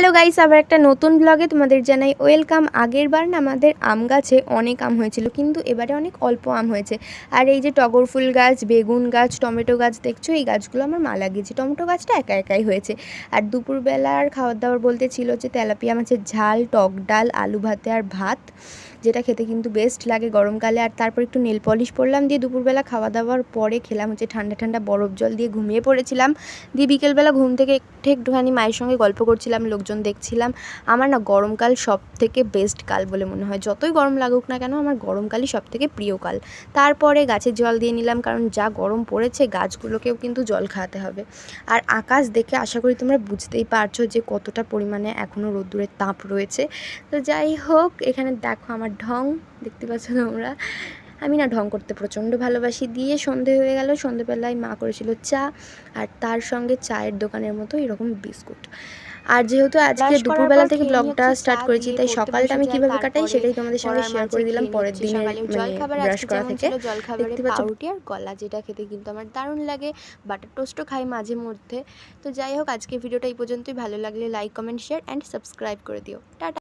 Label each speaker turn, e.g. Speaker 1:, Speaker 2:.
Speaker 1: Hello guys, আবার একটা নতুন ব্লগে তোমাদের জানাই ওয়েলকাম। আগের বার না আমাদের আম গাছে অনেক আম হয়েছিল, কিন্তু এবারে অনেক অল্প আম হয়েছে। আর এই যে টগর ফুল গাছ, বেগুন গাছ, টমেটো গাছ দেখছো, এই গাছগুলো আমার মা লাগিয়েছে। টমেটো গাছটা একা একাই হয়েছে। আর দুপুরবেলার খাবার দাবার বলতে ছিল যে তেলাপিয়া মাছের ঝাল, টক ডাল, আলু ভাতে আর ভাত, যেটা খেতে কিন্তু বেস্ট লাগে গরমকালে। আর তারপর একটু নেল পলিশ পরলাম, দিয়ে দুপুরবেলা খাওয়া দাওয়ার পরে খেলাম হচ্ছে ঠান্ডা ঠান্ডা বরফ জল, দিয়ে ঘুমিয়ে পড়েছিলাম। দিয়ে বিকেলবেলা ঘুম থেকে একটুখানি মায়ের সঙ্গে গল্প করছিলাম, লোকজন দেখছিলাম। আমার না গরমকাল সব থেকে বেস্ট কাল বলে মনে হয়। যতই গরম লাগুক না কেন, আমার গরমকালই সব থেকে প্রিয় কাল। তারপরে গাছের জল দিয়ে নিলাম, কারণ যা গরম পড়েছে গাছগুলোকেও কিন্তু জল খাওয়াতে হবে। আর আকাশ দেখে আশা করি তোমরা বুঝতেই পারছো যে কতটা পরিমাণে এখনও রোদ্দুরের তাপ রয়েছে। তো যাই হোক, এখানে দেখো আমার ঢং দেখতে পাচ্ছ তোমরা। আমি না ঢং করতে প্রচণ্ড ভালোবাসি। দিয়ে সন্ধে হয়ে গেল, সন্ধেবেলায় মা করেছিল চা, আর তার সঙ্গে চায়ের দোকানের মতো এরকম বিস্কুট। আর যেহেতু আজকে দুপুরবেলা থেকে ব্লগটা স্টার্ট করেছি, তাই সকালটা আমি কীভাবে কাটাই সেটাই তোমাদের সঙ্গে শেয়ার করে দিলাম পরের দিনের ব্রাশ করা থেকে। দেখতে পাচ্ছ পাউরুটি আর কলা, যেটা খেতে কিন্তু আমার দারুণ লাগে। বাটার টোস্টও খাই মাঝে মধ্যে। তো যাই হোক, আজকে ভিডিওটা এই পর্যন্তই। ভালো লাগলে like, comment, share and subscribe করে দিও। টাটা।